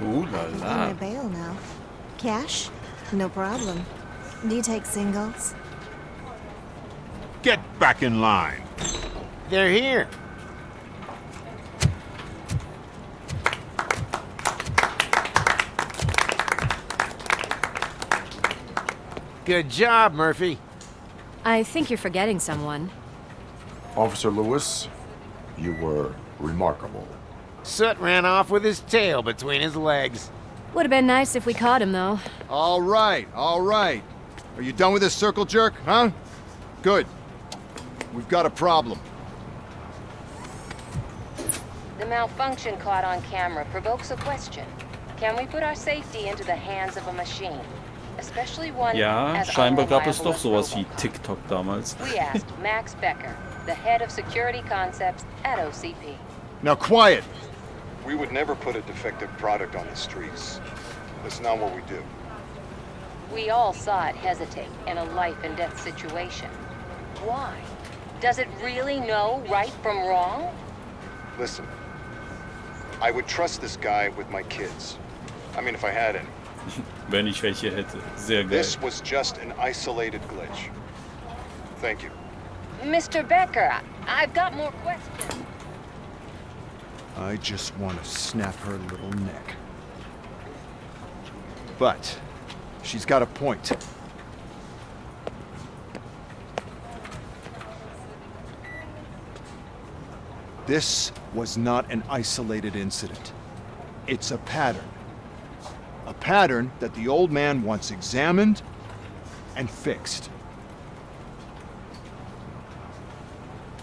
Ooh la On la. my bail now. Cash? No problem. Do you take singles? Get back in line. They're here. Good job, Murphy. I think you're forgetting someone. Officer Lewis, you were remarkable. Soot ran off with his tail between his legs. Would have been nice if we caught him, though. All right, all right. Are you done with this circle jerk, huh? Good. We've got a problem. The malfunction caught on camera provokes a question. Can we put our safety into the hands of a machine? Especially one Ja, as scheinbar gab es unreliable doch as sowas wie Robocop. TikTok damals. We asked Max Becker, the head of security concepts at OCP. Now quiet! We would never put a defective product on the streets. That's not what we do. We all saw it hesitate in a life and death situation. Why? Does it really know right from wrong? Listen, I would trust this guy with my kids. I mean, if I had any. Wenn ich welche hätte. Sehr geil. This was just an isolated glitch. Thank you. Mr. Becker, I've got more questions. I just want to snap her little neck. But she's got a point. This was not an isolated incident. It's a pattern. A pattern that the old man wants examined and fixed.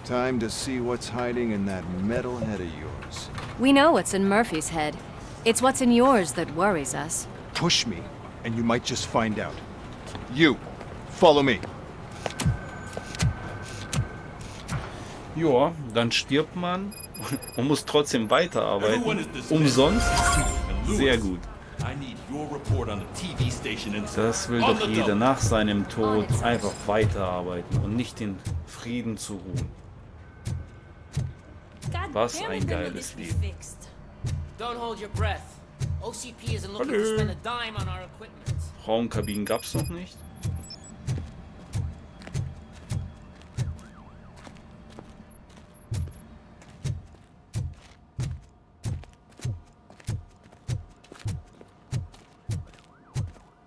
Time to see what's hiding in that metal head of yours. We know what's in Murphy's head. It's what's in yours that worries us. Push me, and you might just find out. You, follow me. Ja, dann stirbt man und muss trotzdem weiterarbeiten. Umsonst? Sehr gut. Das will doch jeder nach seinem Tod einfach weiterarbeiten und nicht in Frieden zu ruhen. Was ein geiles Leben. Hallo. Raumkabinen gab's noch nicht.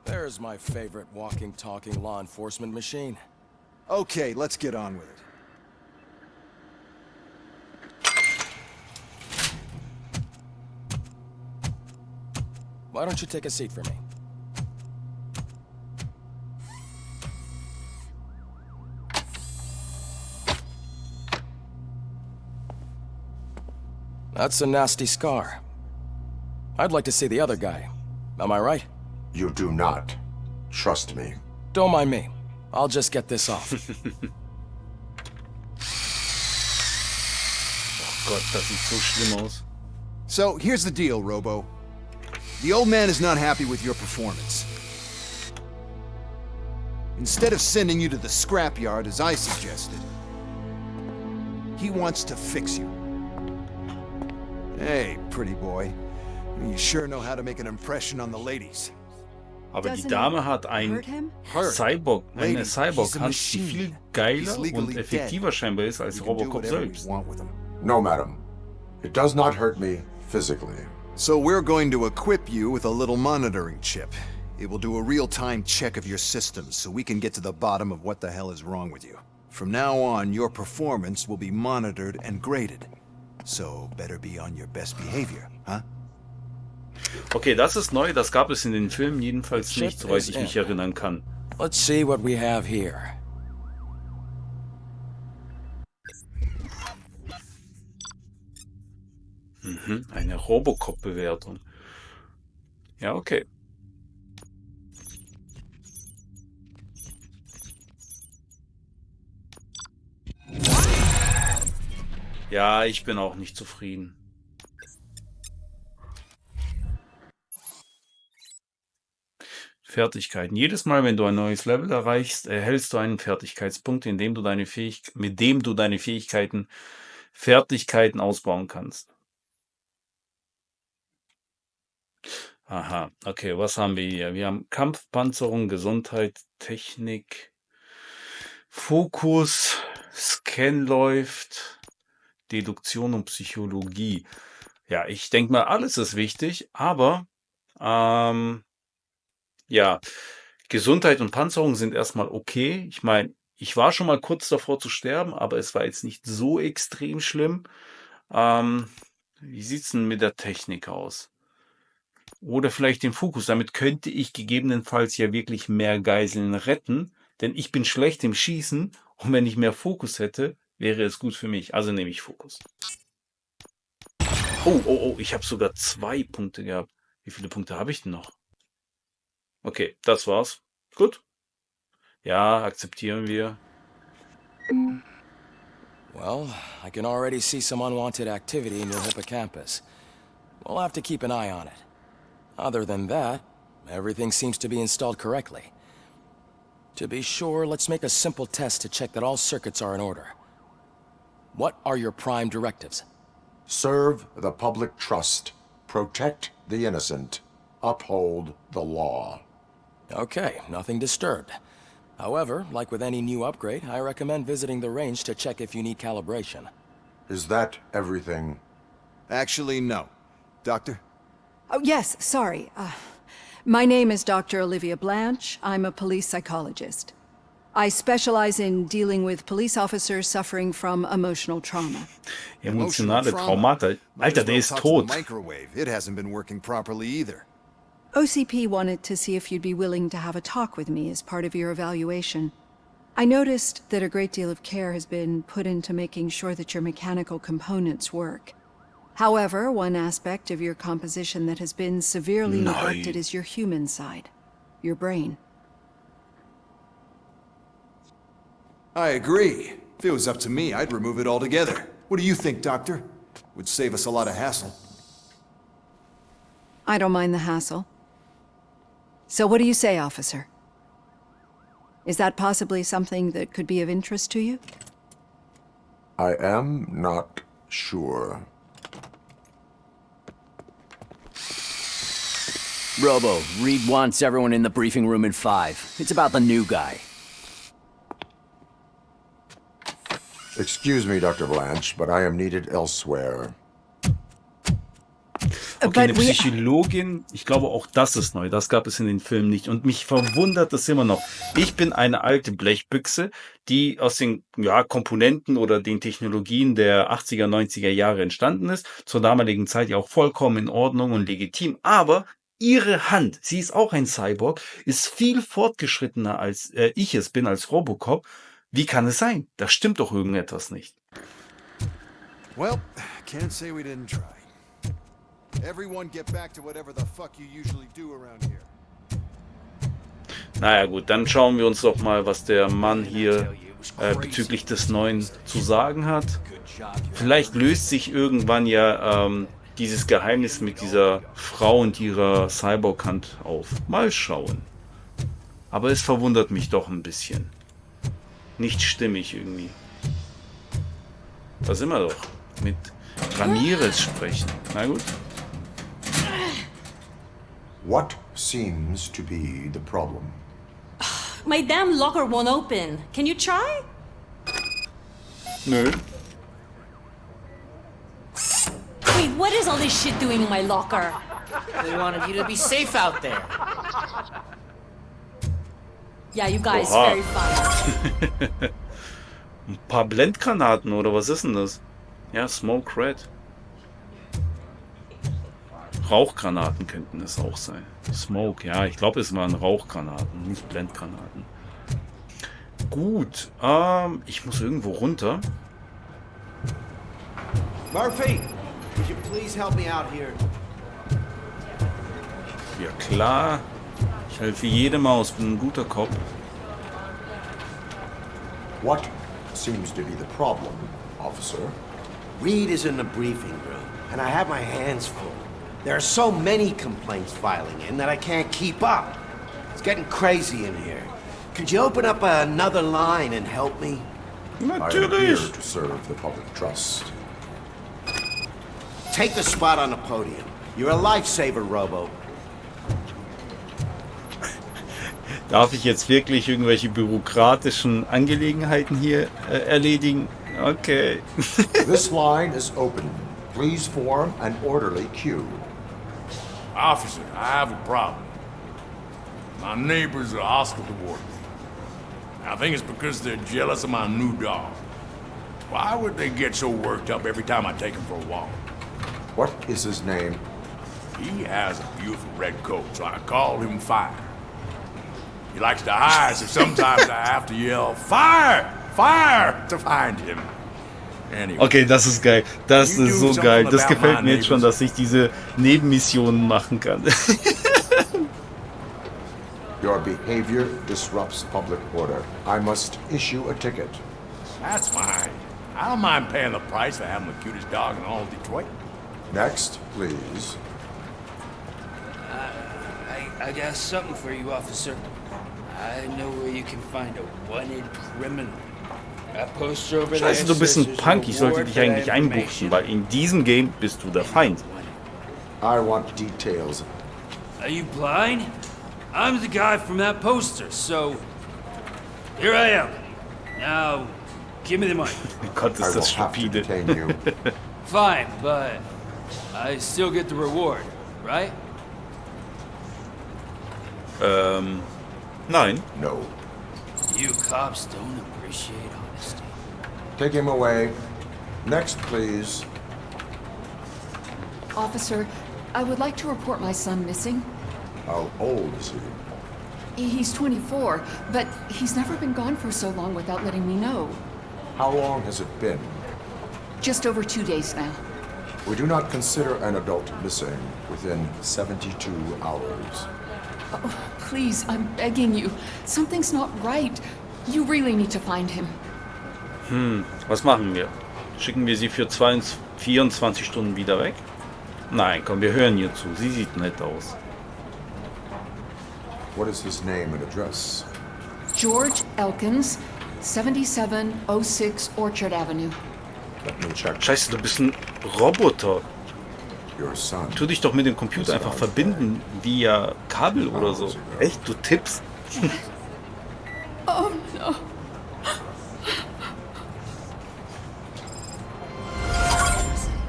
There's my favorite walking, talking law enforcement machine. Okay, let's get on with it. Why don't you take a seat for me? That's a nasty scar. I'd like to see the other guy. Am I right? You do not. Trust me. Don't mind me. I'll just get this off. Oh Gott, das sieht so schlimm aus. So, here's the deal, Robo. The old man is not happy with your performance. Instead of sending you to the scrapyard, as I suggested, he wants to fix you. Hey, pretty boy. You sure know how to make an impression on the ladies. Aber die Dame hat ein Cyborg, eine Cyborg-Hand, die viel geiler und effektiver scheinbar ist als Robocop selbst. No, madam. It does not hurt me physically. So we're going to equip you with a little monitoring chip. It will do a real-time check of your systems so we can get to the bottom of what the hell is wrong with you. From now on, your performance will be monitored and graded. So better be on your best behavior, huh? Okay, das ist neu, das gab es in den Filmen jedenfalls nicht, soweit ich mich erinnern kann. Let's see what we have here. Eine Robocop-Bewertung. Ja, okay. Ja, ich bin auch nicht zufrieden. Fertigkeiten. Jedes Mal, wenn du ein neues Level erreichst, erhältst du einen Fertigkeitspunkt, mit dem du deine Fertigkeiten ausbauen kannst. Aha, okay, was haben wir hier? Wir haben Kampfpanzerung, Gesundheit, Technik, Fokus, Scan läuft, Deduktion und Psychologie. Ja, ich denke mal, alles ist wichtig, aber ja, Gesundheit und Panzerung sind erstmal okay. Ich meine, ich war schon mal kurz davor zu sterben, aber es war jetzt nicht so extrem schlimm. Wie sieht's denn mit der Technik aus? Oder vielleicht den Fokus. Damit könnte ich gegebenenfalls ja wirklich mehr Geiseln retten, denn ich bin schlecht im Schießen und wenn ich mehr Fokus hätte, wäre es gut für mich. Also nehme ich Fokus. Oh, ich habe sogar 2 Punkte gehabt. Wie viele Punkte habe ich denn noch? Okay, das war's. Gut. Ja, akzeptieren wir. Well, I can already see some unwanted activity in your hippocampus. We'll have to keep an eye on it. Other than that, everything seems to be installed correctly. To be sure, let's make a simple test to check that all circuits are in order. What are your prime directives? Serve the public trust. Protect the innocent. Uphold the law. Okay, nothing disturbed. However, like with any new upgrade, I recommend visiting the range to check if you need calibration. Is that everything? Actually, no. Doctor? Oh, yes, sorry. My name is Dr. Olivia Blanche. I'm a police psychologist. I specialize in dealing with police officers suffering from emotional trauma. Emotionale Traumata. Alter, der ist tot. Microwave. It hasn't been working properly either. OCP wanted to see if you'd be willing to have a talk with me as part of your evaluation. I noticed that a great deal of care has been put into making sure that your mechanical components work. However, one aspect of your composition that has been severely neglected is your human side, your brain. I agree. If it was up to me, I'd remove it altogether. What do you think, Doctor? Would save us a lot of hassle. I don't mind the hassle. So what do you say, officer? Is that possibly something that could be of interest to you? I am not sure. Robo, Reed wants everyone in the briefing room in 5. It's about the new guy. Excuse me, Dr. Blanche, but I am needed elsewhere. Okay, eine Psychologin, ich glaube auch das ist neu, das gab es in den Filmen nicht und mich verwundert das immer noch. Ich bin eine alte Blechbüchse, die aus den Komponenten oder den Technologien der 80er, 90er Jahre entstanden ist, zur damaligen Zeit ja auch vollkommen in Ordnung und legitim, aber ihre Hand, sie ist auch ein Cyborg, ist viel fortgeschrittener als ich es bin als Robocop. Wie kann es sein? Da stimmt doch irgendetwas nicht. Well, can't say we didn't try. Everyone get back to whatever the fuck you usually do around here. Naja gut, dann schauen wir uns doch mal, was der Mann hier bezüglich des Neuen zu sagen hat. Vielleicht löst sich irgendwann ja dieses Geheimnis mit dieser Frau und ihrer Cyborg-Hand auf. Mal schauen. Aber es verwundert mich doch ein bisschen. Nicht stimmig irgendwie. Da sind wir doch. Mit Ramirez sprechen. Na gut. What seems to be the problem? My damn locker won't open. Can you try? Nö. Wait, what is all this shit doing in my locker? They wanted you to be safe out there. Yeah, you guys, Oha. very fun. Ein paar Blendgranaten oder was ist denn das? Ja, Smoke Red. Rauchgranaten könnten es auch sein. Smoke, ja, ich glaube, es waren Rauchgranaten, nicht Blendgranaten. Gut, ich muss irgendwo runter. Murphy, would you please help me out here? Ja klar, ich helfe jedem aus, bin ein guter Cop. What seems to be the problem, officer? Reed is in the briefing room, and I have my hands full. There are so many complaints filing in that I can't keep up. It's getting crazy in here. Could you open up another line and help me? I am here to serve the public trust. Take the spot on the podium. You're a lifesaver, Robo. Darf ich jetzt wirklich irgendwelche bürokratischen Angelegenheiten hier erledigen? Okay. This line is open. Please form an orderly queue. Officer, I have a problem. My neighbors are hostile toward me. I think it's because they're jealous of my new dog. Why would they get so worked up every time I take him for a walk? What is his name? He has a beautiful red coat, so I call him Fire. He likes to hide, so sometimes I have to yell, Fire! Fire! To find him. Anyway, Okay, das ist geil. Das ist so geil. Das gefällt mir jetzt schon, dass ich diese Nebenmissionen machen kann. Your behavior disrupts public order. I must issue a ticket. That's fine. I don't mind paying the price for having the cutest dog in all of Detroit. Next, please. I got something for you, officer. I know where you can find a wanted criminal. A poster over there. Scheiße, du bist ein Punk. Ich sollte dich eigentlich einbuchten, weil in diesem Game bist du der Feind. I want details. Are you blind? I'm the guy from that poster, so here I am. Now, give me the money. Gott, ist das stupide. Fine, but I still get the reward, right? Nein. No. You cops don't appreciate honesty. Take him away. Next, please. Officer, I would like to report my son missing. How old is he? He's 24, but he's never been gone for so long without letting me know. How long has it been? Just over 2 days now. We do not consider an adult missing within 72 hours. Oh, please, I'm begging you. Something's not right. You really need to find him. Was machen wir? Schicken wir sie für 24 Stunden wieder weg? Nein, komm, wir hören ihr zu. Sie sieht nett aus. What is his name and address? George Elkins, 7706 Orchard Avenue. Let me check. Scheiße, du bist ein Roboter. Your son. Tu dich doch mit dem Computer einfach verbinden, via Kabel oder so. Echt, du tippst? Oh no.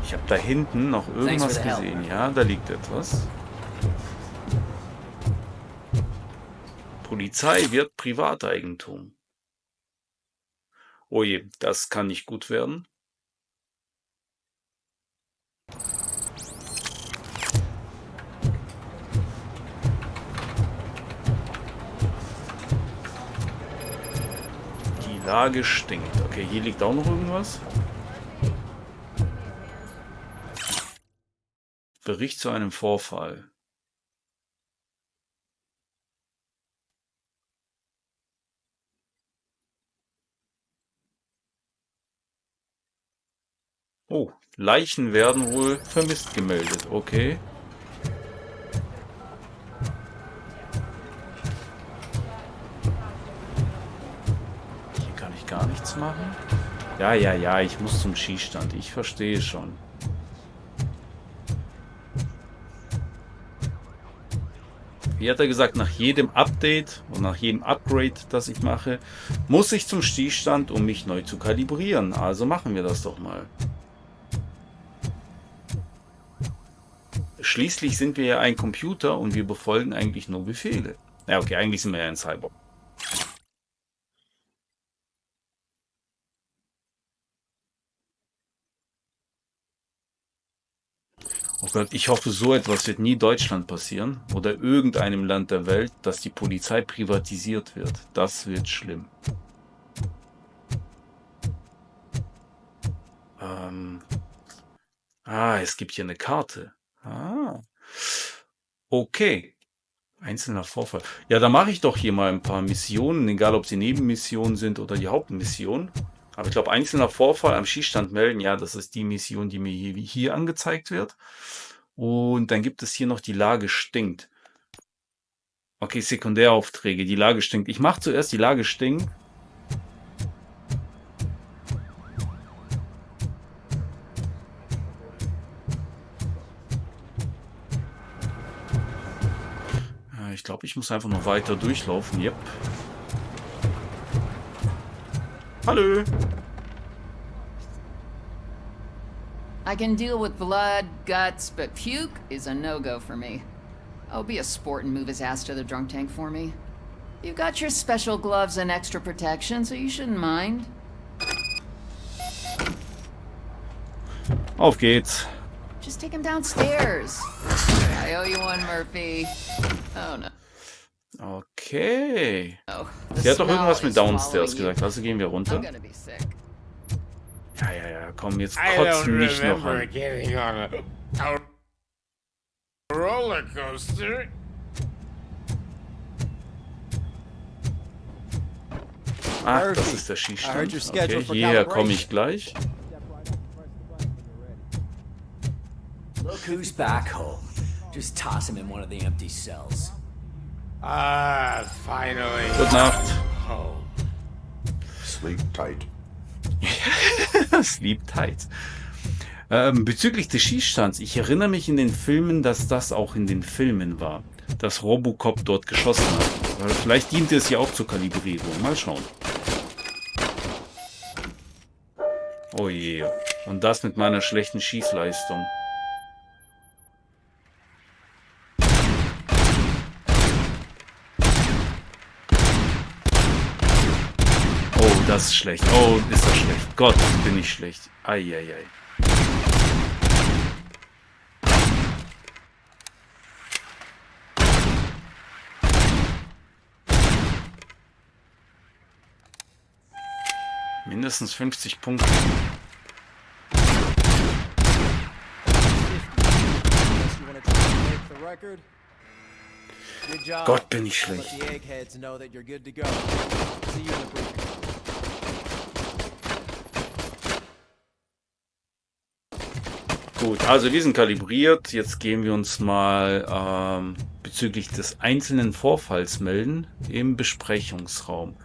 Ich habe da hinten noch irgendwas gesehen. Ja, da liegt etwas. Polizei wird Privateigentum. Oh je, das kann nicht gut werden. Die Lage stinkt. Okay, hier liegt auch noch irgendwas. Bericht zu einem Vorfall. Oh, Leichen werden wohl vermisst gemeldet. Okay. Hier kann ich gar nichts machen. Ja, ich muss zum Schießstand. Ich verstehe schon. Wie hat er gesagt, nach jedem Update und nach jedem Upgrade, das ich mache, muss ich zum Schießstand, um mich neu zu kalibrieren. Also machen wir das doch mal. Schließlich sind wir ja ein Computer und wir befolgen eigentlich nur Befehle. Ja, okay, eigentlich sind wir ja ein Cyborg. Oh Gott, ich hoffe, so etwas wird nie Deutschland passieren oder irgendeinem Land der Welt, dass die Polizei privatisiert wird. Das wird schlimm. Es gibt hier eine Karte. Okay. Einzelner Vorfall. Ja, da mache ich doch hier mal ein paar Missionen, egal ob sie Nebenmissionen sind oder die Hauptmission. Aber ich glaube, einzelner Vorfall am Schießstand melden, ja, das ist die Mission, die mir hier angezeigt wird. Und dann gibt es hier noch die Lage stinkt. Okay, Sekundäraufträge, die Lage stinkt. Ich mache zuerst die Lage stinkt. Ich glaube, ich muss einfach noch weiter durchlaufen. Yep. Hallo. I can deal with blood, guts, but puke is a no-go for me. Oh, be a sport and move his ass to the drunk tank for me. You've got your special gloves and extra protection, so you shouldn't mind. Auf geht's. Just take him downstairs. I owe you one, Murphy. Oh no. Okay. Sie hat doch irgendwas mit Downstairs gesagt, also gehen wir runter. Ja, komm, jetzt kotzen mich noch an. Rollercoaster. Ach, das ist der Schießstand. Okay, hierher komme ich gleich. Look who's back home. Just toss him in one of the empty cells. Ah, finally. Gute Nacht. Home. Sleep tight. Sleep tight. Bezüglich des Schießstands, ich erinnere mich in den Filmen, dass das auch in den Filmen war, dass Robocop dort geschossen hat. Vielleicht diente es ja auch zur Kalibrierung. Mal schauen. Oh je. Und das mit meiner schlechten Schießleistung. Oh, das ist schlecht. Oh, ist das schlecht. Gott, bin ich schlecht. Eieiei. Mindestens 50 Punkte. Gott, bin ich schlecht. Gut, also wir sind kalibriert. Jetzt gehen wir uns mal bezüglich des einzelnen Vorfalls melden im Besprechungsraum.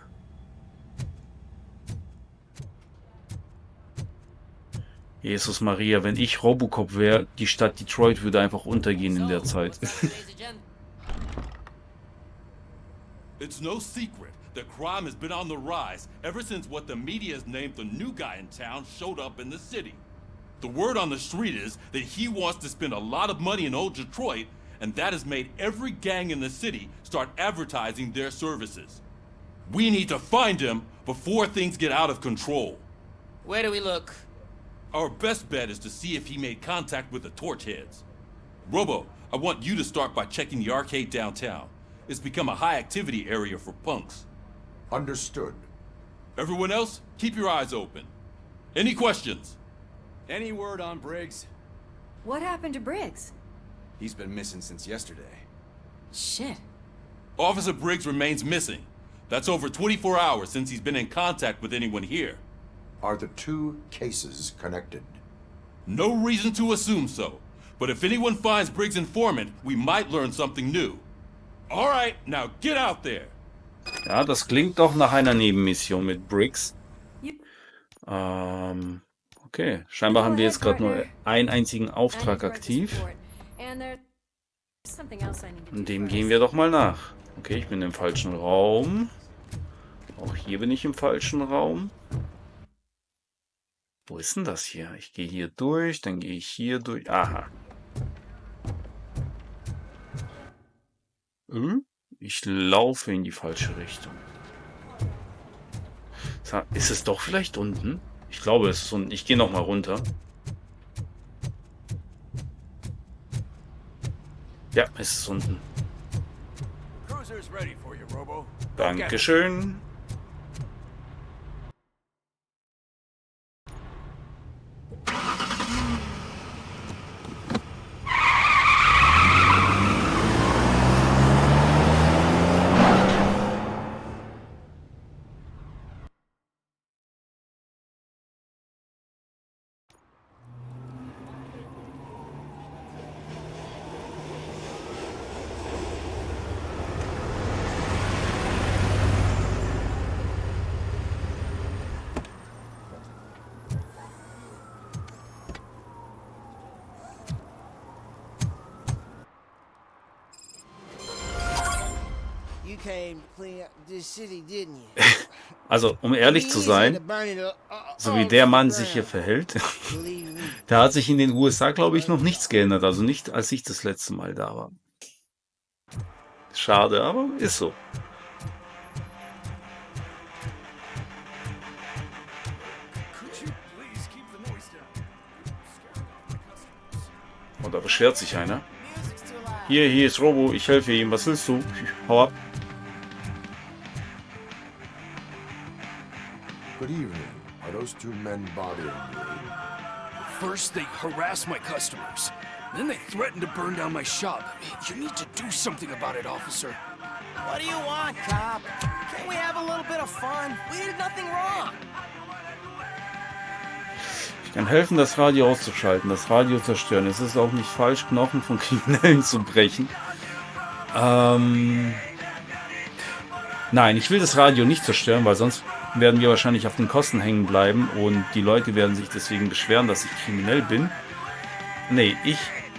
Jesus Maria, wenn ich Robocop wäre, die Stadt Detroit würde einfach untergehen in der Zeit. It's no secret that crime has been on the rise ever since what the media has named the new guy in town showed up in the city. The word on the street is that he wants to spend a lot of money in old Detroit, and that has made every gang in the city start advertising their services. We need to find him before things get out of control. Where do we look? Our best bet is to see if he made contact with the torch heads. Robo, I want you to start by checking the arcade downtown. It's become a high-activity area for punks. Understood. Everyone else, keep your eyes open. Any questions? Any word on Briggs? What happened to Briggs? He's been missing since yesterday. Shit. Officer Briggs remains missing. That's over 24 hours since he's been in contact with anyone here. Are the two cases connected? No reason to assume so. But if anyone finds Briggs' informant, we might learn something new. All right, now get out there. Ja, das klingt doch nach einer Nebenmission mit Briggs. Okay, scheinbar haben wir jetzt gerade nur einen einzigen Auftrag aktiv. Und dem gehen wir doch mal nach. Okay, ich bin im falschen Raum. Auch hier bin ich im falschen Raum. Wo ist denn das hier? Ich gehe hier durch, dann gehe ich hier durch. Aha. Ich laufe in die falsche Richtung. Ist es doch vielleicht unten? Ich glaube, es ist unten. Ich gehe noch mal runter. Ja, es ist unten. Dankeschön. Also, um ehrlich zu sein, so wie der Mann sich hier verhält, da hat sich in den USA, glaube ich, noch nichts geändert. Also nicht, als ich das letzte Mal da war. Schade, aber ist so. Und da beschwert sich einer. Hier ist Robo, ich helfe ihm. Was willst du? Hau ab. Good evening. Are those two men bothering you? First, they harass my customers. Then they threaten to burn down my shop. You need to do something about it, officer. What do you want, cop? Can't we have a little bit of fun? We did nothing wrong. Ich kann helfen, das Radio auszuschalten, das Radio zerstören. Es ist auch nicht falsch, Knochen von Kriminellen zu brechen. Nein, ich will das Radio nicht zerstören, weil sonst werden wir wahrscheinlich auf den Kosten hängen bleiben und die Leute werden sich deswegen beschweren, dass ich kriminell bin. Nee, ich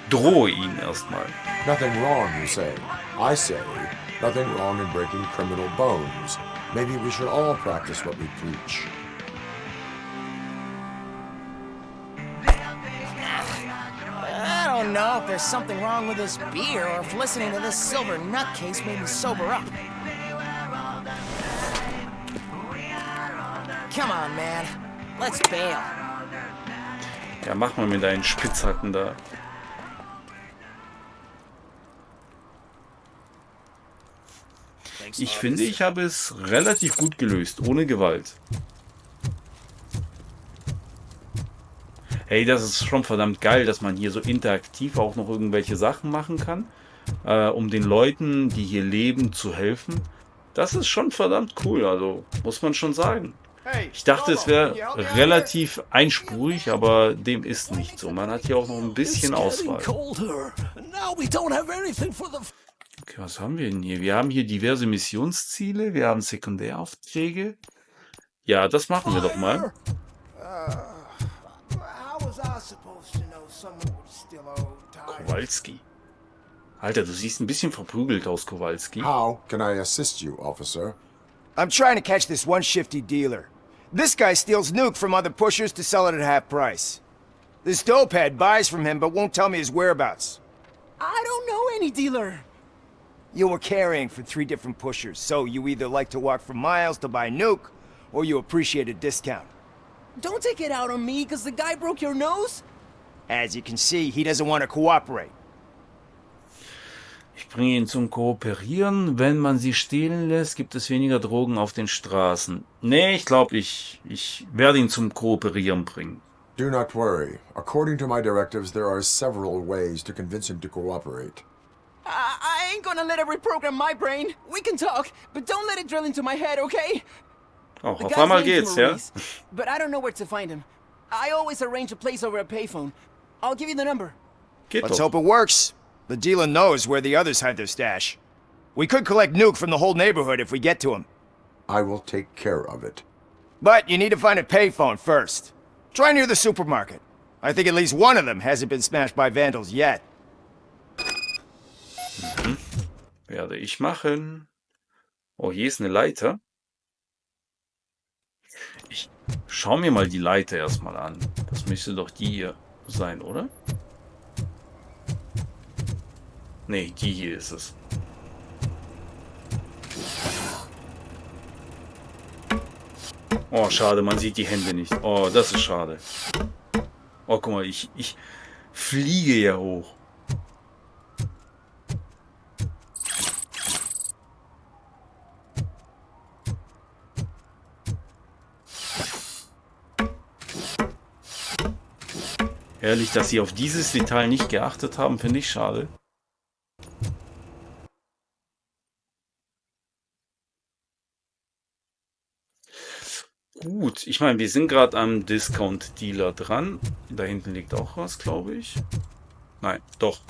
drohe ihn erstmal. Nothing wrong, you say. I say, nothing wrong in breaking criminal bones. Maybe we should all practice what we preach. I don't know if there's something wrong with this beer or if listening to this silver nutcase made me sober up. Come on, man. Let's bail. Ja, mach mal mit deinen Spitzhacken da. Ich finde, ich habe es relativ gut gelöst, ohne Gewalt. Hey, das ist schon verdammt geil, dass man hier so interaktiv auch noch irgendwelche Sachen machen kann, um den Leuten, die hier leben, zu helfen. Das ist schon verdammt cool, also muss man schon sagen. Ich dachte, es wäre relativ einspurig, aber dem ist nicht so. Man hat hier auch noch ein bisschen Auswahl. Okay, was haben wir denn hier? Wir haben hier diverse Missionsziele, wir haben Sekundäraufträge. Ja, das machen wir doch mal. Kowalski. Alter, du siehst ein bisschen verprügelt aus, Kowalski. How can I assist you, officer? I'm trying to catch this one shifty dealer. This guy steals nuke from other pushers to sell it at half price. This dopehead buys from him but won't tell me his whereabouts. I don't know any dealer. You were carrying for 3 different pushers, so you either like to walk for miles to buy nuke, or you appreciate a discount. Don't take it out on me, because the guy broke your nose? As you can see, he doesn't want to cooperate. Ich bringe ihn zum Kooperieren. Wenn man sie stehlen lässt, gibt es weniger Drogen auf den Straßen. Nee, ich glaube, ich werde ihn zum Kooperieren bringen. Do not worry. According to my directives, there are several ways to convince him to cooperate. I ain't gonna let it reprogram my brain. We can talk, but don't let it drill into my head, okay? Oh, auf einmal geht's, ja? But I don't know where to find him. I always arrange a place over a payphone. I'll give you the number. Let's hope it works. The dealer knows where the others hide their stash. We could collect nuke from the whole neighborhood if we get to him. I will take care of it. But you need to find a payphone first. Try near the supermarket. I think at least one of them hasn't been smashed by vandals yet. Werde ich machen. Oh, hier ist eine Leiter. Ich schaue mir mal die Leiter erstmal an. Das müsste doch die hier sein, oder? Nee, die hier ist es. Oh, schade, man sieht die Hände nicht. Oh, das ist schade. Oh, guck mal, ich fliege ja hoch. Ehrlich, dass sie auf dieses Detail nicht geachtet haben, finde ich schade. Gut, ich meine, wir sind gerade am Discount-Dealer dran. Da hinten liegt auch was, glaube ich. Nein, doch.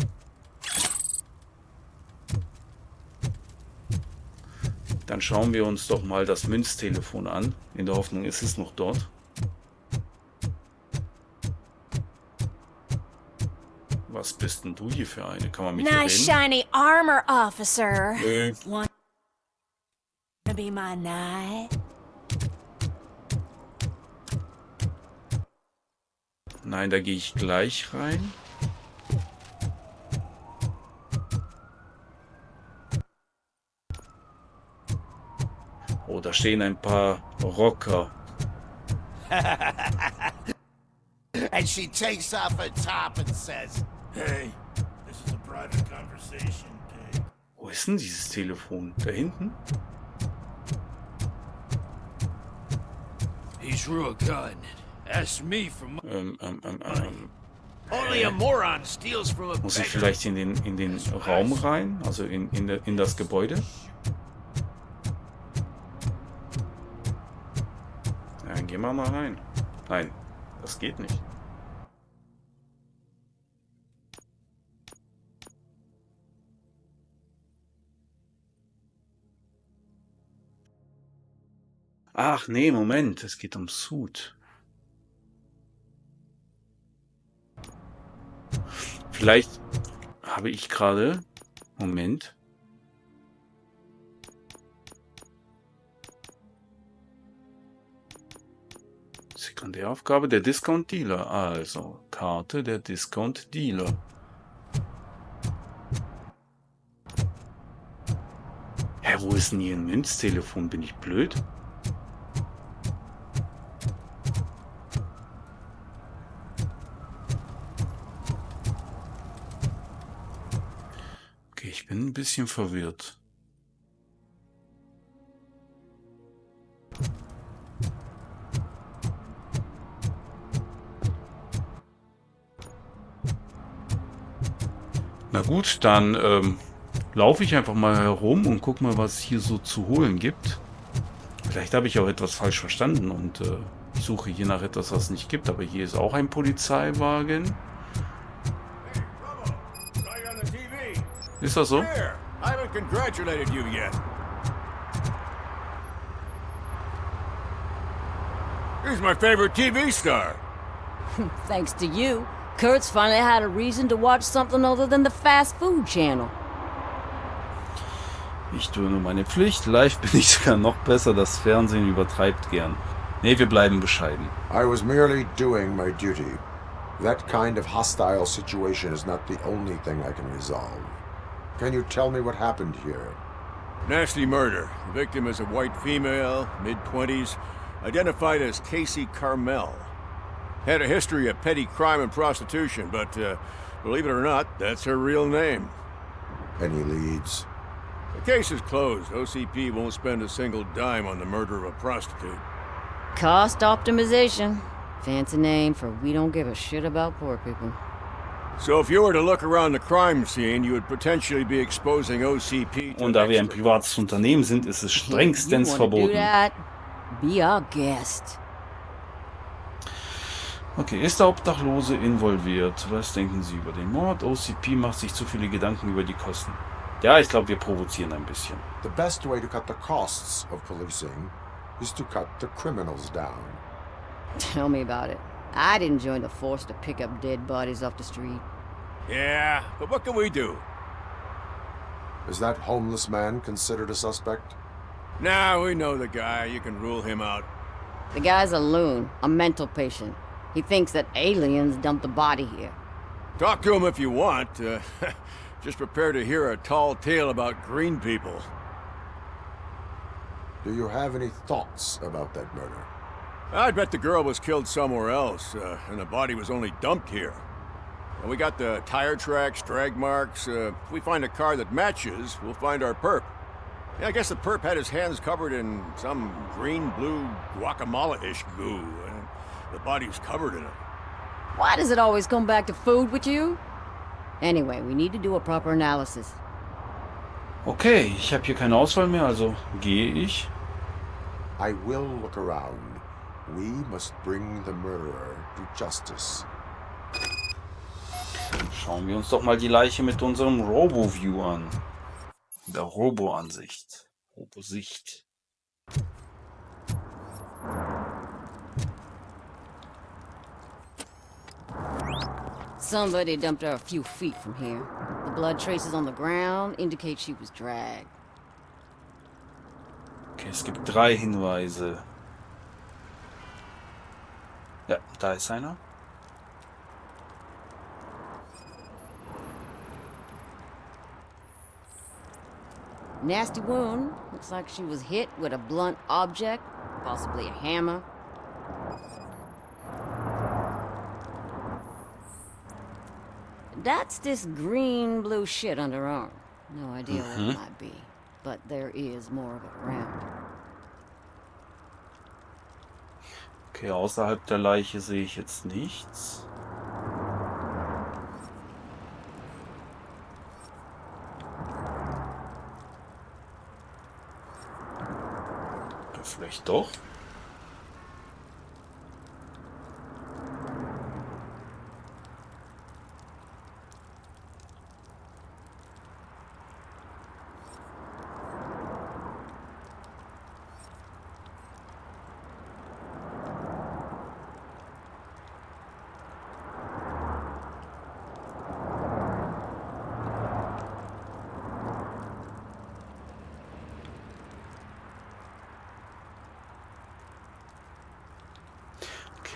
Dann schauen wir uns doch mal das Münztelefon an. In der Hoffnung, ist es noch dort. Was bist denn du hier für eine? Kann man mit dir Nice reden? shiny armor, officer. be my night? Nein, da gehe ich gleich rein. Oh, da stehen ein paar Rocker. And she takes off her top and says, Hey, this is a private conversation, Dave. Wo ist denn dieses Telefon? Da hinten? He drew a gun. Asked me for Only a moron steals from a Muss ich vielleicht in den Raum rein? Also in das Gebäude? Ja, dann gehen wir mal rein. Nein, das geht nicht. Ach nee, Moment, es geht um Suit. Vielleicht habe ich gerade... Moment. Sekundäraufgabe der Discount Dealer. Also, Karte der Discount Dealer. Hä, wo ist denn hier ein Münztelefon? Bin ich blöd? Okay, ich bin ein bisschen verwirrt. Na gut, dann laufe ich einfach mal herum und guck mal, was es hier so zu holen gibt. Vielleicht habe ich auch etwas falsch verstanden und ich suche hier nach etwas, was es nicht gibt. Aber hier ist auch ein Polizeiwagen. Ist das so? I haven't congratulated you yet. He's my favorite TV star. Thanks to you, Kurt's finally had a reason to watch something other than the fast food channel. Ich tue nur meine Pflicht. Live bin ich sogar noch besser. Das Fernsehen übertreibt gern. Nee, wir bleiben bescheiden. I was merely doing my duty. That kind of hostile situation is not the only thing I can resolve. Can you tell me what happened here? Nasty murder. The victim is a white female, mid-20s, identified as Casey Carmel. Had a history of petty crime and prostitution, but believe it or not, that's her real name. Any leads? The case is closed. OCP won't spend a single dime on the murder of a prostitute. Cost optimization. Fancy name for we don't give a shit about poor people. So if you were to look around the crime scene, you would potentially be exposing OCP to... Und da wir ein privates Unternehmen sind, ist es strengstens verboten. Be our guest. Okay, ist der Obdachlose involviert? Was denken Sie über den Mord? OCP macht sich zu viele Gedanken über die Kosten. Ja, ich glaube, wir provozieren ein bisschen. The best way to cut the costs of policing is to cut the criminals down. Tell me about it. I didn't join the force to pick up dead bodies off the street. Yeah, but what can we do? Is that homeless man considered a suspect? Nah, we know the guy. You can rule him out. The guy's a loon, a mental patient. He thinks that aliens dumped the body here. Talk to him if you want. Just prepare to hear a tall tale about green people. Do you have any thoughts about that murder? I'd bet the girl was killed somewhere else, and the body was only dumped here. And we got the tire tracks, drag marks. If we find a car that matches, we'll find our perp. Yeah, I guess the perp had his hands covered in some green-blue guacamole-ish goo. And the body was covered in it. Why does it always come back to food with you? Anyway, we need to do a proper analysis. Okay, ich habe hier keine Auswahl mehr, also gehe ich. I will look around. We must bring the murderer to justice. Schauen wir uns doch mal die Leiche mit unserem Robo-View an. Der Robo-Ansicht. Robo-Sicht. Somebody dumped her a few feet from here. The blood traces on the ground indicate she was dragged. Okay, es gibt 3 Hinweise. Ja, da ist einer. Nasty wound. Looks like she was hit with a blunt object, possibly a hammer. That's this green-blue shit on her arm. No idea what it might be, but there is more of it around. Okay, außerhalb der Leiche sehe ich jetzt nichts. Oder vielleicht doch?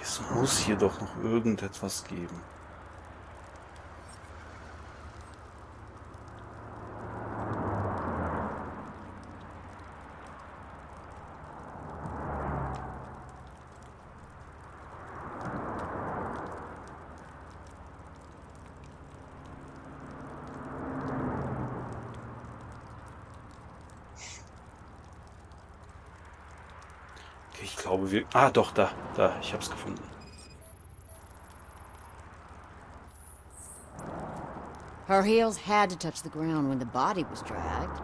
Es muss hier doch noch irgendetwas geben. Ich glaube, wir... Ah, doch, da, ich hab's gefunden. Her heels had to touch the ground when the body was dragged.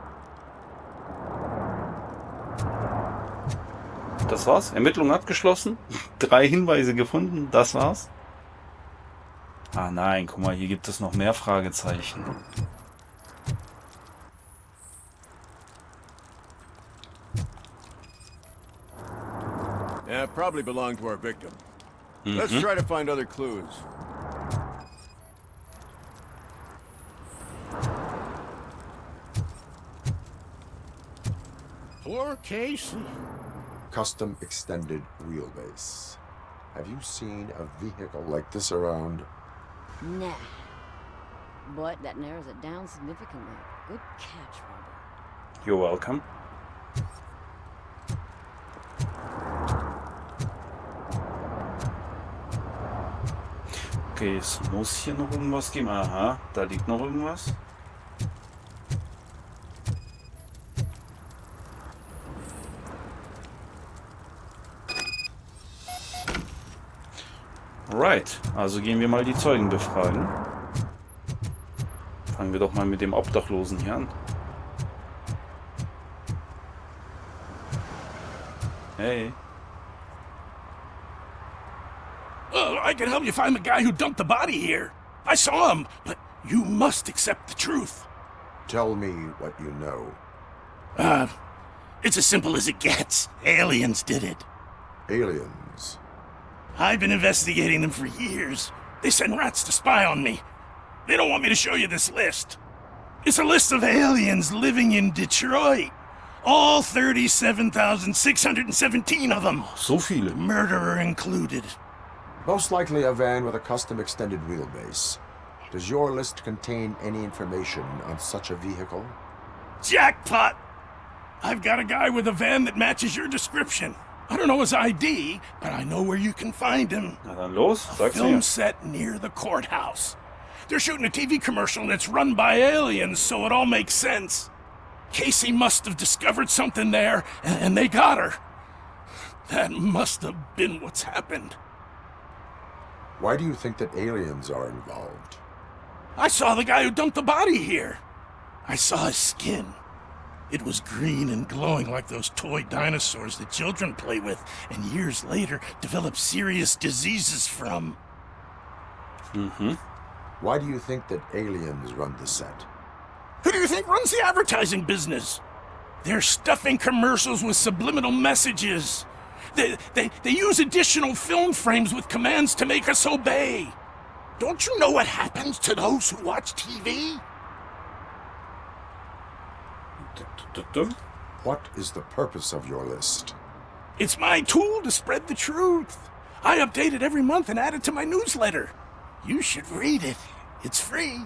Das war's. Ermittlung abgeschlossen. 3 Hinweise gefunden. Das war's. Ah nein, guck mal, hier gibt es noch mehr Fragezeichen. Yeah, probably belonged to our victim. Let's try to find other clues. Poor Casey. Custom extended wheelbase. Have you seen a vehicle like this around? Nah. But that narrows it down significantly. Good catch, Robert. You're welcome. Okay, es muss hier noch irgendwas geben. Aha, da liegt noch irgendwas. Right, also gehen wir mal die Zeugen befragen. Fangen wir doch mal mit dem Obdachlosen hier an. Hey. I can help you find the guy who dumped the body here. I saw him, but you must accept the truth. Tell me what you know. It's as simple as it gets. Aliens did it. Aliens? I've been investigating them for years. They send rats to spy on me. They don't want me to show you this list. It's a list of aliens living in Detroit. All 37,617 of them. So viele. Murderer included. Most likely a van with a custom extended wheelbase. Does your list contain any information on such a vehicle? Jackpot! I've got a guy with a van that matches your description. I don't know his ID, but I know where you can find him. Na dann los, A sag's film mir. set near the courthouse. They're shooting a TV commercial and it's run by aliens, so it all makes sense. Casey must have discovered something there, and they got her. That must have been what's happened. Why do you think that aliens are involved? I saw the guy who dumped the body here. I saw his skin. It was green and glowing like those toy dinosaurs that children play with and years later develop serious diseases from. Why do you think that aliens run the set? Who do you think runs the advertising business? They're stuffing commercials with subliminal messages. They use additional film frames with commands to make us obey. Don't you know what happens to those who watch TV? What is the purpose of your list? It's my tool to spread the truth. I update it every month and add it to my newsletter. You should read it. It's free.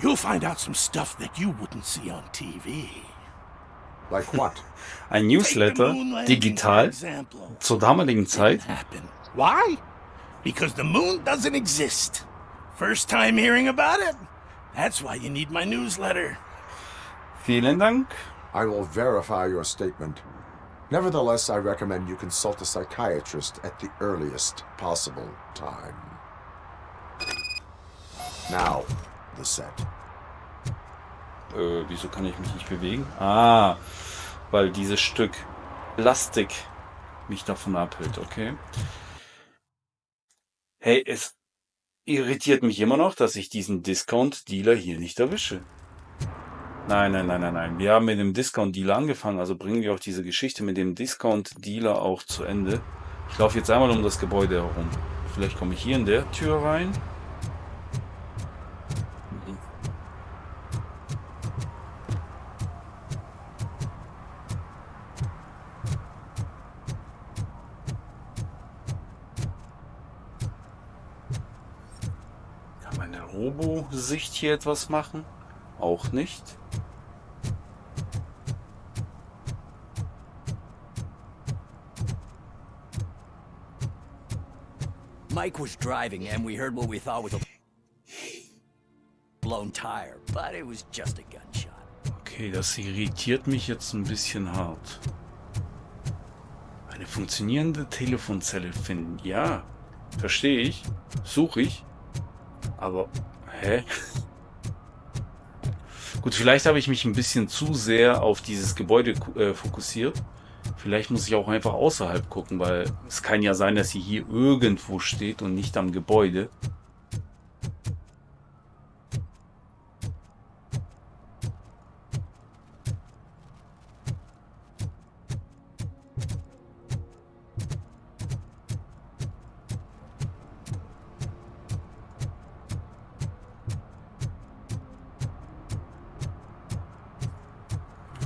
You'll find out some stuff that you wouldn't see on TV. Like what? Ein Newsletter, digital, zur damaligen Zeit. Why? Because the moon doesn't exist. First time hearing about it? That's why you need my newsletter. Vielen Dank. I will verify your statement. Nevertheless, I recommend you consult a psychiatrist at the earliest possible time. Now, the set. Wieso kann ich mich nicht bewegen? Ah, weil dieses Stück Plastik mich davon abhält, okay. Hey, es irritiert mich immer noch, dass ich diesen Discount-Dealer hier nicht erwische. Nein. Wir haben mit dem Discount-Dealer angefangen, also bringen wir auch diese Geschichte mit dem Discount-Dealer auch zu Ende. Ich laufe jetzt einmal um das Gebäude herum. Vielleicht komme ich hier in der Tür rein. Kann meine Robo-Sicht hier etwas machen? Auch nicht. Mike was driving and we heard what we thought was a blown tire, but it was just a gunshot. Okay, das irritiert mich jetzt ein bisschen hart. Eine funktionierende Telefonzelle finden. Ja, verstehe ich. Suche ich. Aber, hä? Gut, vielleicht habe ich mich ein bisschen zu sehr auf dieses Gebäude fokussiert. Vielleicht muss ich auch einfach außerhalb gucken, weil es kann ja sein, dass sie hier irgendwo steht und nicht am Gebäude.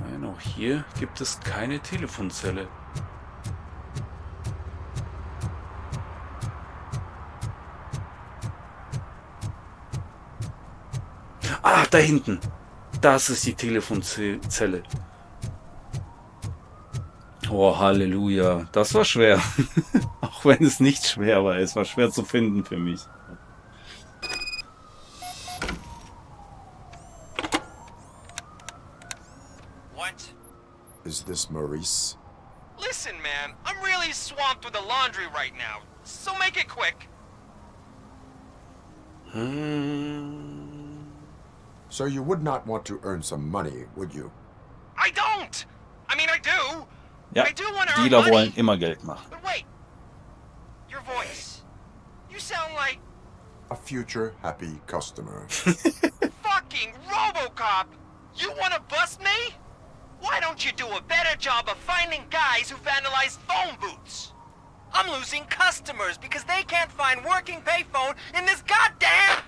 Nein, auch hier gibt es keine Telefonzelle. Ah, da hinten. Das ist die Telefonzelle. Oh, Halleluja. Das war schwer. Auch wenn es nicht schwer war. Es war schwer zu finden für mich. What? Is this Maurice? Listen, man, I'm really swamped with the laundry right now, so make it quick. So you would not want to earn some money, would you? I don't! I mean, I do. Ja, I do want to earn Dealer money. wollen immer Geld machen. But wait, your voice. You sound like A future happy customer. fucking Robocop. You want to bust me? Why don't you do a better job of finding guys who vandalize phone booths? I'm losing customers because they can't find working payphone in this goddamn...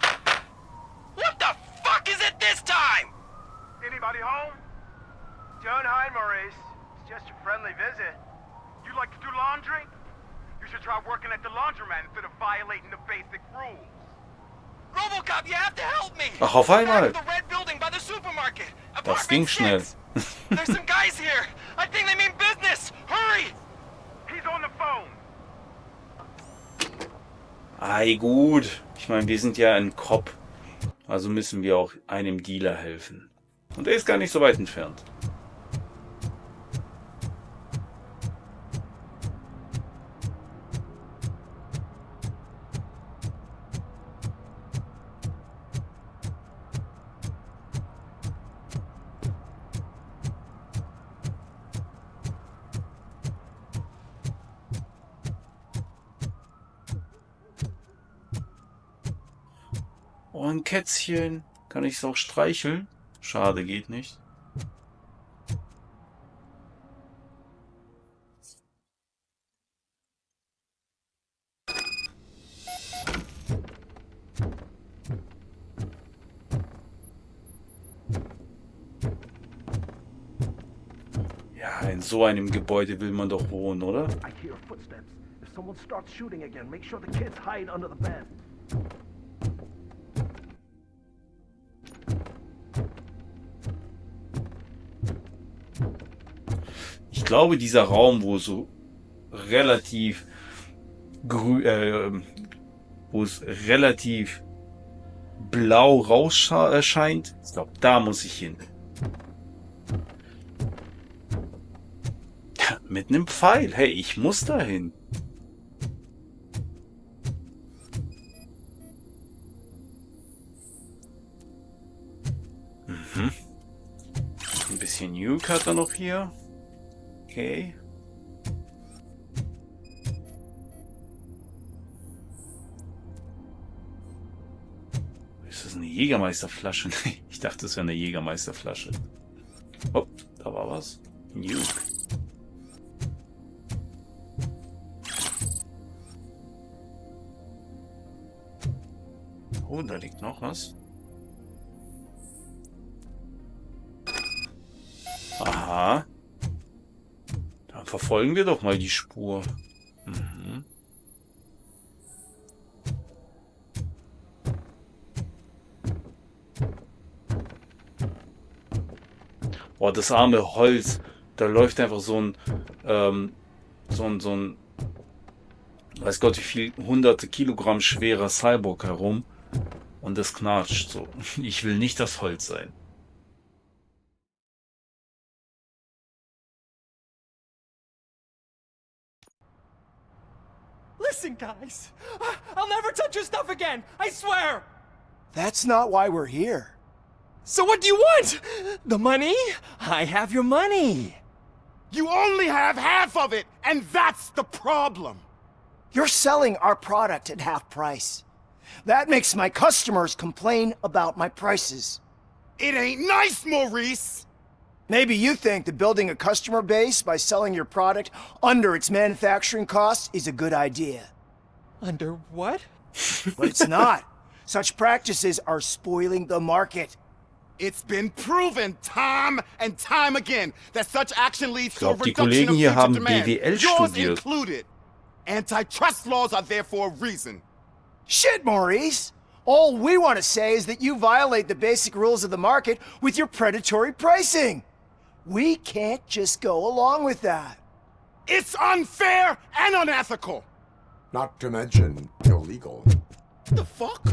What the fuck is it this time? Anybody home? Don't hide, Maurice. It's just a friendly visit. You like to do laundry? You should try working at the laundromat instead of violating the basic rules. Robocop, you have to help me! Ach, auf einmal. Back of the red building by the supermarket. Das ging schnell. There's some guys here. I think they mean business. Hurry! He's on the phone. Ei, gut. Ich meine, wir sind ja ein Cop. Also müssen wir auch einem Dealer helfen. Und er ist gar nicht so weit entfernt. Oh, ein Kätzchen. Kann ich es auch streicheln? Schade, geht nicht. Ja, in so einem Gebäude will man doch wohnen, oder? I hear footsteps. If someone starts shooting again, make sure the kids hide under the bed. Ich glaube, dieser Raum, wo so relativ wo es relativ blau rausscheint, ich glaube, da muss ich hin. Mit einem Pfeil. Hey, ich muss da hin. Mhm. Ein bisschen Nuke hat er noch hier. Okay. Ist das eine Jägermeisterflasche? Ich dachte, es wäre eine Jägermeisterflasche. Hopp, da war was. Nuke. Oh, da liegt noch was. Aha. Dann verfolgen wir doch mal die Spur. Mhm. Boah, das arme Holz. Da läuft einfach so ein weiß Gott wie viel hunderte Kilogramm schwerer Cyborg herum. Und das knatscht so. Ich will nicht das Holz sein. Listen, guys. I'll never touch your stuff again. I swear. That's not why we're here. So what do you want? The money? I have your money. You only have half of it, and that's the problem. You're selling our product at half price. That makes my customers complain about my prices. It ain't nice, Maurice! Maybe you think that building a customer base by selling your product under its manufacturing costs is a good idea. Under what? But it's not. Such practices are spoiling the market. It's been proven time and time again that such action leads to a die reduction Kollegen of hier future haben demand, BWL yours studiert. included. Antitrust laws are there for a reason. Shit, Maurice! All we want to say is that you violate the basic rules of the market with your predatory pricing. We can't just go along with that. It's unfair and unethical! Not to mention illegal. The fuck?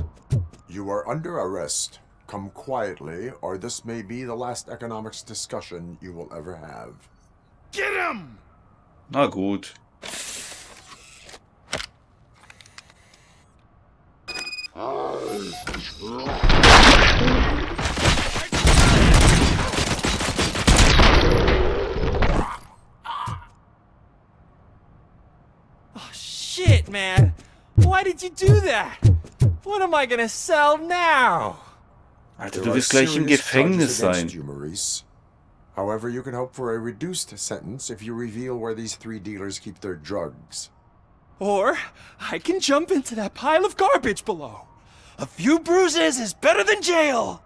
You are under arrest. Come quietly, or this may be the last economics discussion you will ever have. Get him! Na gut. Oh, shit, man. Why did you do that? What am I gonna sell now? Alter, du wirst gleich im Gefängnis sein. You, Maurice. However, you can hope for a reduced sentence if you reveal where these 3 dealers keep their drugs. Or I can jump into that pile of garbage below. A few bruises is better than jail.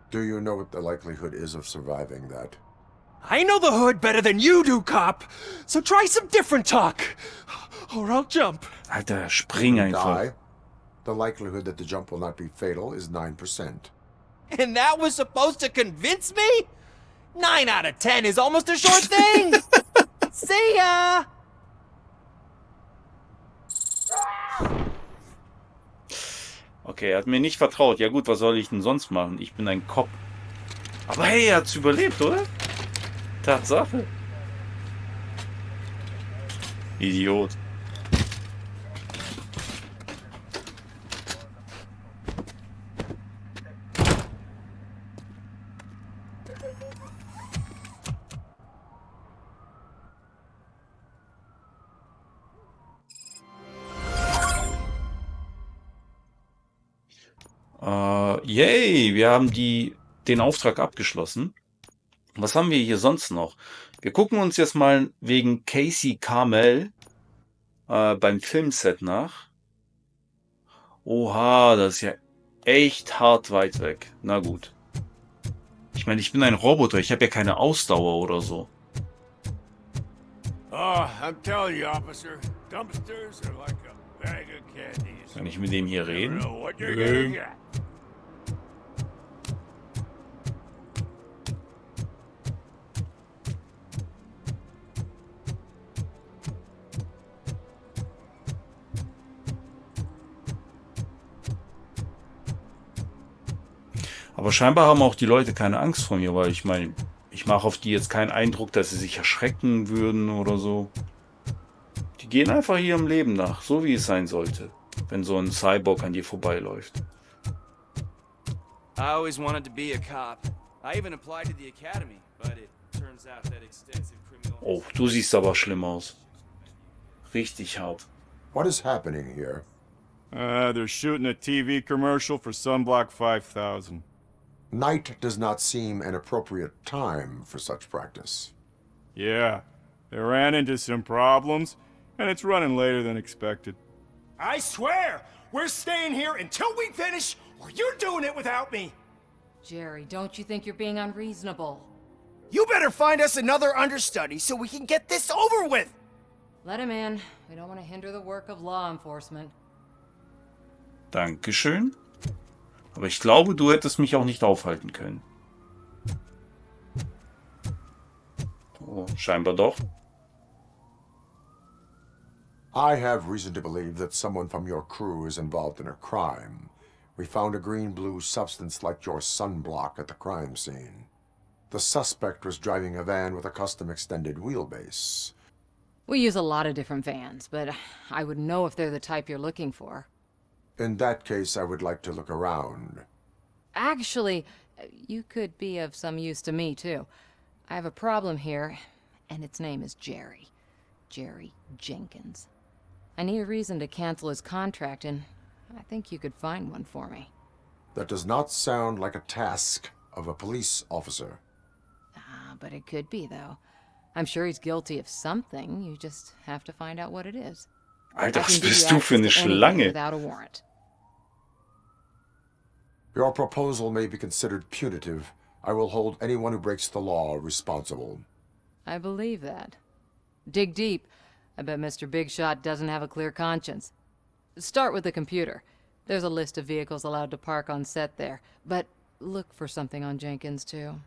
Do you know what the likelihood is of surviving that? I know the hood better than you do, cop. So try some different talk. Or I'll jump. Alter, spring einfach. The likelihood that the jump will not be fatal is 9%. And that was supposed to convince me? 9 out of 10 is almost a sure thing. See ya. Okay, er hat mir nicht vertraut. Ja gut, was soll ich denn sonst machen? Ich bin ein Cop. Aber hey, er hat's überlebt, oder? Tatsache. Idiot. Yay, wir haben den Auftrag abgeschlossen. Was haben wir hier sonst noch? Wir gucken uns jetzt mal wegen Casey Carmel beim Filmset nach. Oha, das ist ja echt hart weit weg. Na gut. Ich meine, ich bin ein Roboter, ich habe ja keine Ausdauer oder so. Oh, I'm telling you, officer, dumpsters are like a bag of candies. Kann ich mit dem hier reden? You know what you're gonna get. Aber scheinbar haben auch die Leute keine Angst vor mir, weil ich meine, ich mache auf die jetzt keinen Eindruck, dass sie sich erschrecken würden oder so. Die gehen einfach ihrem Leben nach, so wie es sein sollte, wenn so ein Cyborg an dir vorbeiläuft. I always wanted to be a cop. I even applied to the academy, but it turns out that extensive criminal... Oh, du siehst aber schlimm aus. Richtig hart. What is happening here? They're shooting a TV commercial for Sunblock 5000. Night does not seem an appropriate time for such practice. Yeah, they ran into some problems, and it's running later than expected. I swear, we're staying here until we finish, or you're doing it without me. Jerry, don't you think you're being unreasonable? You better find us another understudy so we can get this over with. Let him in. We don't want to hinder the work of law enforcement. Dankeschön. Aber ich glaube, du hättest mich auch nicht aufhalten können. Oh, scheinbar doch. I have reason to believe that someone from your crew is involved in a crime. We found a green-blue substance like your sunblock at the crime scene. The suspect was driving a van with a custom extended wheelbase. We use a lot of different vans, but I wouldn't know if they're the type you're looking for. In that case, I would like to look around. Actually, you could be of some use to me, too. I have a problem here, and its name is Jerry. Jerry Jenkins. I need a reason to cancel his contract, and I think you could find one for me. That does not sound like a task of a police officer. But it could be, though. I'm sure he's guilty of something. You just have to find out what it is. Alter, was bist du für eine Schlange? Without a warrant. Your proposal may be considered punitive. I will hold anyone who breaks the law responsible. I believe that. Dig deep. I bet Mr. Big Shot doesn't have a clear conscience. Start with the computer. There's a list of vehicles allowed to park on set there. But look for something on Jenkins, too.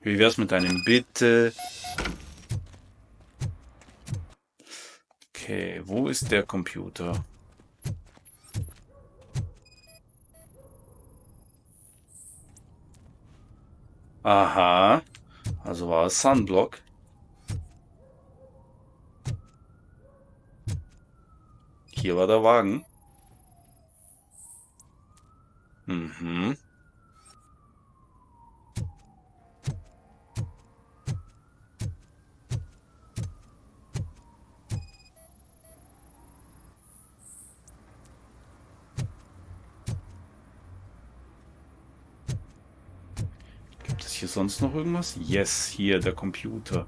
Wie wär's mit einem Bitte? Okay, wo ist der Computer? Aha, also war es Sunblock. Hier war der Wagen. Mhm. Gibt es hier sonst noch irgendwas? Yes, hier der Computer.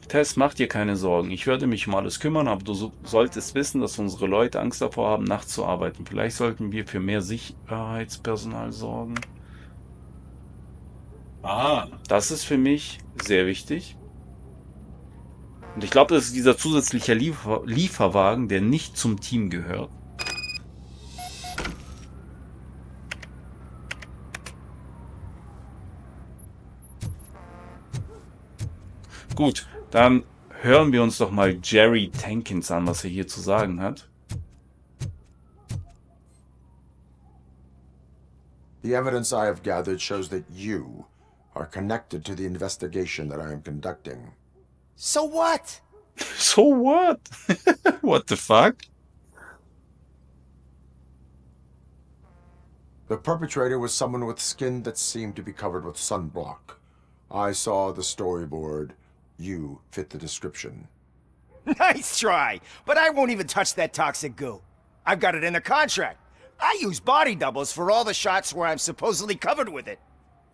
Tess, mach dir keine Sorgen. Ich werde mich um alles kümmern, aber du solltest wissen, dass unsere Leute Angst davor haben, nachts zu arbeiten. Vielleicht sollten wir für mehr Sicherheitspersonal sorgen. Ah, das ist für mich sehr wichtig. Und ich glaube, das ist dieser zusätzliche Lieferwagen, der nicht zum Team gehört. Gut, dann hören wir uns doch mal Jerry Jenkins an, was er hier zu sagen hat. The evidence I have gathered shows that you are connected to the investigation that I am conducting. So what? So what? What the fuck? The perpetrator was someone with skin that seemed to be covered with sunblock. I saw the storyboard. You fit the description. Nice try, but I won't even touch that toxic goo. I've got it in the contract. I use body doubles for all the shots where I'm supposedly covered with it.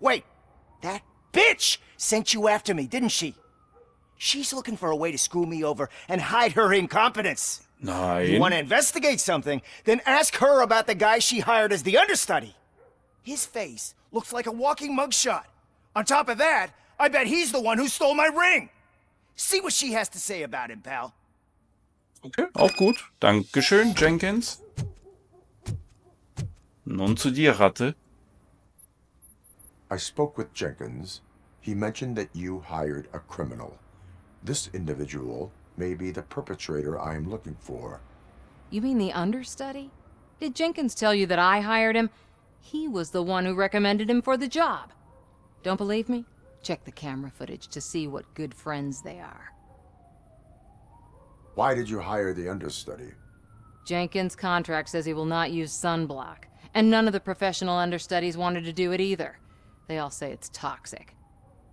Wait, that bitch sent you after me, didn't she? She's looking for a way to screw me over and hide her incompetence. Nein. You want to investigate something, then ask her about the guy she hired as the understudy. His face looks like a walking mugshot. On top of that, I bet he's the one who stole my ring. See what she has to say about him, pal. Okay, auch gut. Dankeschön, Jenkins. Nun zu dir, Ratte. I spoke with Jenkins. He mentioned that you hired a criminal. This individual may be the perpetrator I am looking for. You mean the understudy? Did Jenkins tell you that I hired him? He was the one who recommended him for the job. Don't believe me? Check the camera footage to see what good friends they are. Why did you hire the understudy? Jenkins' contract says he will not use sunblock, and none of the professional understudies wanted to do it either. They all say it's toxic.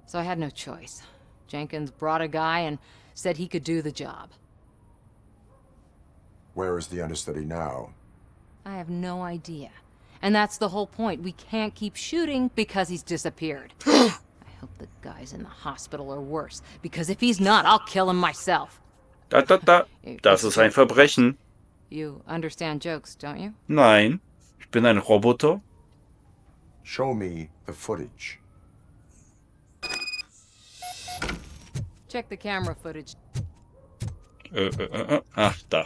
So I had no choice. Jenkins brought a guy and said he could do the job. Where is the understudy now? I have no idea. And that's the whole point. We can't keep shooting because he's disappeared. I hope the guy's in the hospital or worse, because if he's not, I'll kill him myself. Das ist ein Verbrechen. You understand jokes, don't you? Nein, ich bin ein Roboter. Show me the footage. Check the camera footage. Da.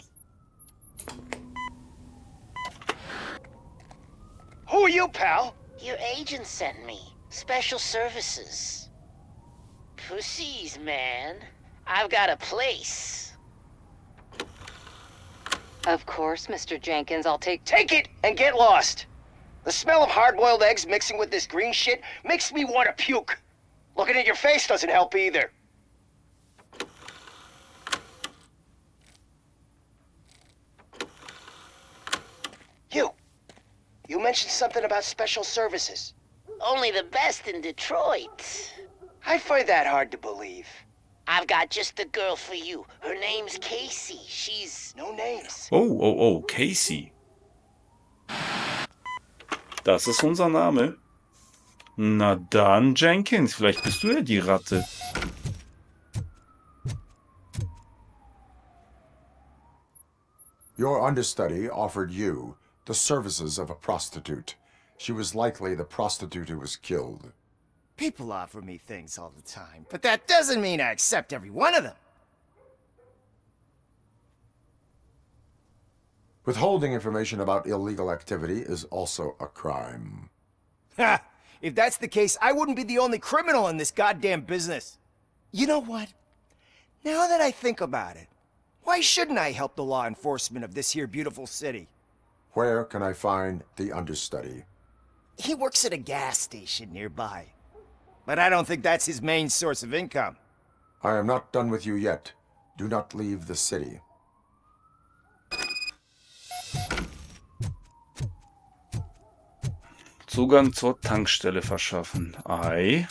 Who are you, pal? Your agent sent me. Special services. Pussies, man. I've got a place. Of course, Mr. Jenkins, I'll take it and get lost. The smell of hard-boiled eggs mixing with this green shit makes me want to puke. Looking at your face doesn't help either. You mentioned something about special services. Only the best in Detroit. I find that hard to believe. I've got just the girl for you. Her name's Casey. She's... No names. Oh, Casey. Das ist unser Name. Na dann, Jenkins, vielleicht bist du ja die Ratte. Your understudy offered you the services of a prostitute. She was likely the prostitute who was killed. People offer me things all the time, but that doesn't mean I accept every one of them. Withholding information about illegal activity is also a crime. Ha! If that's the case, I wouldn't be the only criminal in this goddamn business. You know what? Now that I think about it, why shouldn't I help the law enforcement of this here beautiful city? Where can I find the understudy? He works at a gas station nearby. But I don't think that's his main source of income. I am not done with you yet. Do not leave the city. Zugang zur Tankstelle verschaffen. Ei.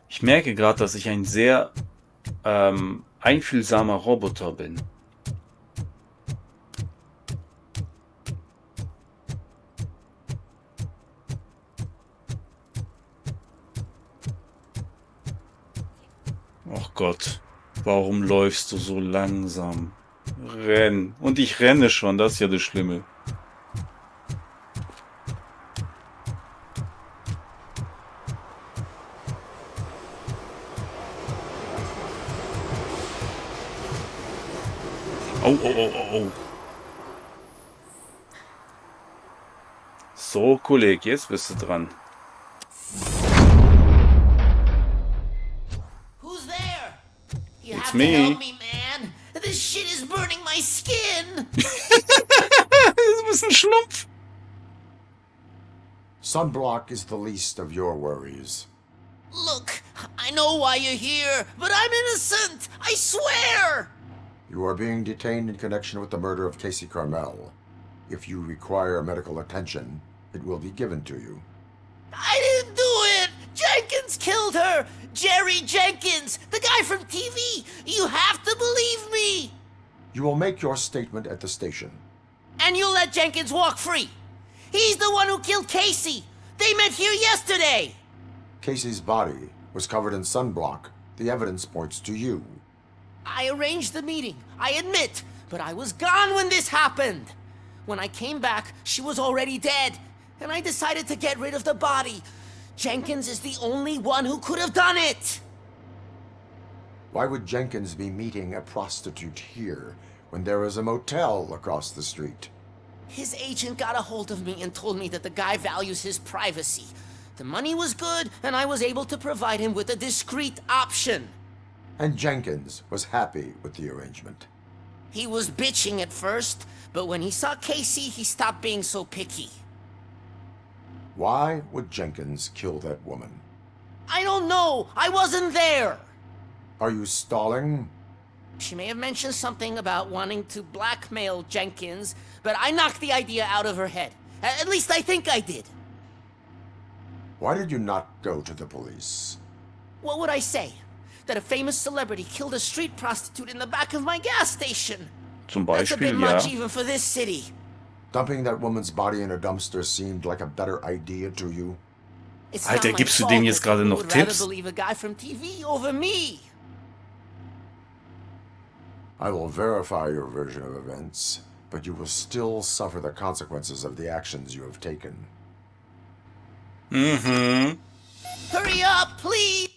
Ich merke gerade, dass ich ein sehr einfühlsamer Roboter bin. Oh Gott, warum läufst du so langsam? Renn. Und ich renne schon, das ist ja das Schlimme. Oh. So, Kollege, jetzt bist du dran. Who's there? You It's have to me. help me, man. This shit is burning my skin. Du bist ein Schlumpf. Sunblock is the least of your worries. Look, I know why you're here, but I'm innocent. I swear. You are being detained in connection with the murder of Casey Carmel. If you require medical attention, it will be given to you. I didn't do it. Jenkins killed her. Jerry Jenkins, the guy from TV. You have to believe me. You will make your statement at the station. And you'll let Jenkins walk free. He's the one who killed Casey. They met here yesterday. Casey's body was covered in sunblock. The evidence points to you. I arranged the meeting, I admit, but I was gone when this happened. When I came back, she was already dead. and I decided to get rid of the body. Jenkins is the only one who could have done it! Why would Jenkins be meeting a prostitute here when there is a motel across the street? His agent got a hold of me and told me that the guy values his privacy. The money was good, and I was able to provide him with a discreet option. And Jenkins was happy with the arrangement. He was bitching at first, but when he saw Casey, he stopped being so picky. Why would Jenkins kill that woman? I don't know! I wasn't there! Are you stalling? She may have mentioned something about wanting to blackmail Jenkins, but I knocked the idea out of her head. At least I think I did. Why did you not go to the police? What would I say? That a famous celebrity killed a street prostitute in the back of my gas station? Zum That's a bit Beispiel, much ja. even for this city. Dumping that woman's body in a dumpster seemed like a better idea to you? It's Alter, not my gibst du fault dem jetzt that gerade people noch would rather Tipps? believe a guy from TV over me. I will verify your version of events, but you will still suffer the consequences of the actions you have taken. Mhm. Hurry up, please!